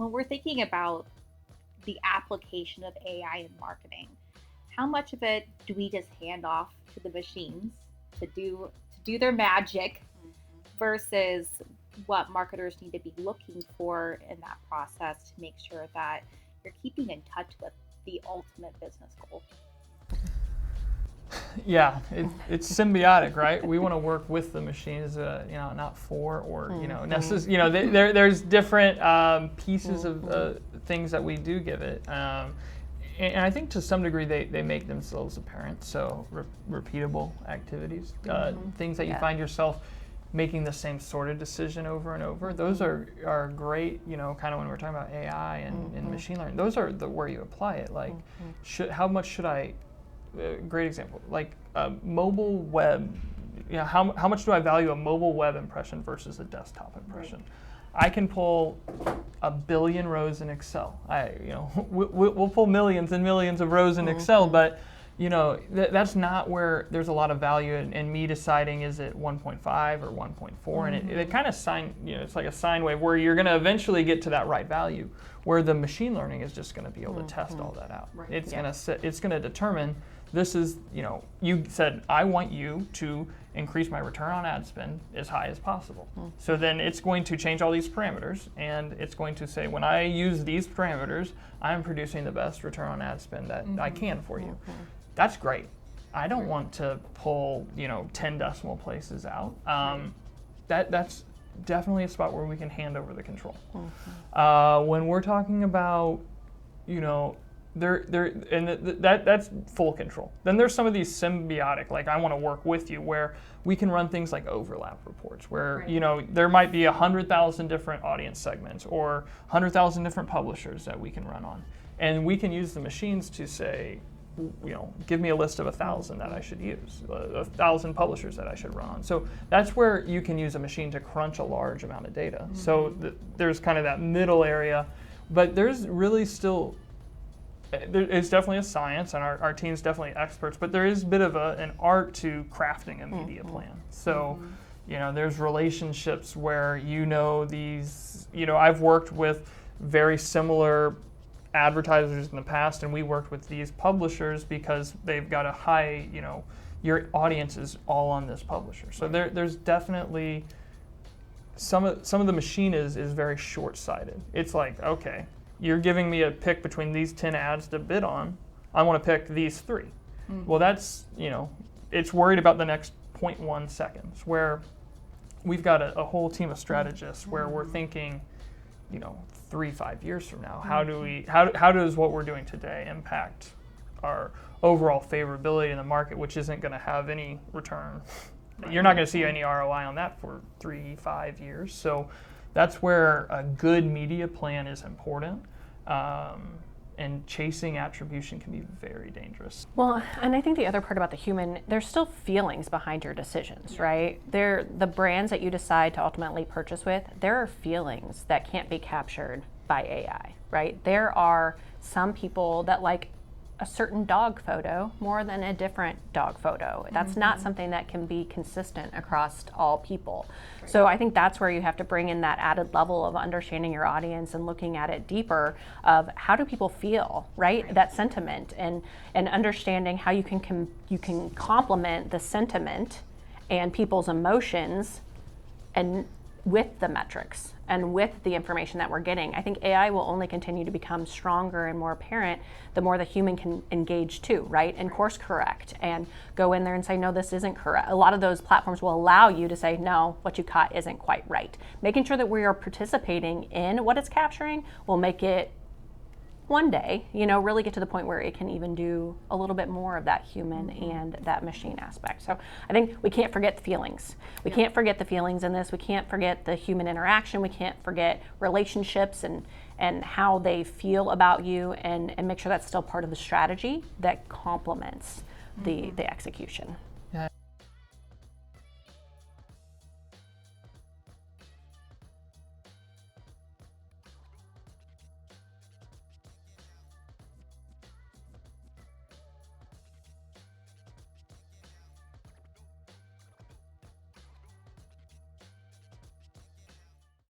when we're thinking about the application of AI in marketing, how much of it do we just hand off to the machines to do their magic versus what marketers need to be looking for in that process to make sure that you're keeping in touch with the ultimate business goal? Yeah, it's symbiotic, right? We want to work with the machines, not for or there's different pieces of things that we do give it, and I think to some degree they make themselves apparent. So repeatable activities, things that you find yourself making the same sort of decision over and over. Those are great, kind of when we're talking about AI and machine learning. Those are where you apply it. Like, how much should I? Great example, like mobile web. How much do I value a mobile web impression versus a desktop impression? I can pull 1 billion rows in Excel. We'll pull millions and millions of rows in Excel, but that's not where there's a lot of value in me deciding is it 1.5 or 1.4, and it kind of it's like a sine wave where you're going to eventually get to that right value, where the machine learning is just going to be able to test all that out. Right. It's going to determine. This is, you said, I want you to increase my return on ad spend as high as possible. So then it's going to change all these parameters, and it's going to say, when I use these parameters, I'm producing the best return on ad spend that I can for you. That's great. I don't want to pull, 10 decimal places out. That's definitely a spot where we can hand over the control. When we're talking about, that's full control. Then there's some of these symbiotic, like I want to work with you, where we can run things like overlap reports, where there might be 100,000 different audience segments or 100,000 different publishers that we can run on, and we can use the machines to say, give me a list of 1,000 that I should use, 1,000 publishers that I should run on. So that's where you can use a machine to crunch a large amount of data. So there's kind of that middle area, but there's really still. It's definitely a science, and our team's definitely experts, but there is a bit of an art to crafting a media plan. So, there's relationships where these, I've worked with very similar advertisers in the past, and we worked with these publishers because they've got a high, your audience is all on this publisher. So there's definitely some of the machine is very short-sighted. It's like, okay, you're giving me a pick between these 10 ads to bid on. I want to pick these 3. Well, that's, it's worried about the next 0.1 seconds, where we've got a whole team of strategists where we're thinking, 3-5 years from now, how does what we're doing today impact our overall favorability in the market, which isn't going to have any return. You're not going to see any ROI on that for 3-5 years. So that's where a good media plan is important, and chasing attribution can be very dangerous. Well, and I think the other part about the human, there's still feelings behind your decisions, right? The brands that you decide to ultimately purchase with, there are feelings that can't be captured by AI, right? There are some people that like a certain dog photo more than a different dog photo. That's not something that can be consistent across all people. So I think that's where you have to bring in that added level of understanding your audience and looking at it deeper of how do people feel, right? That sentiment, and understanding how you can complement the sentiment and people's emotions and with the metrics and with the information that we're getting. I think AI will only continue to become stronger and more apparent the more the human can engage too, right? And course correct and go in there and say, no, this isn't correct. A lot of those platforms will allow you to say, no, what you caught isn't quite right. Making sure that we are participating in what it's capturing will make it one day, really get to the point where it can even do a little bit more of that human and that machine aspect. So I think we can't forget the feelings. We can't forget the feelings in this. We can't forget the human interaction. We can't forget relationships and how they feel about you, and make sure that's still part of the strategy that complements the execution.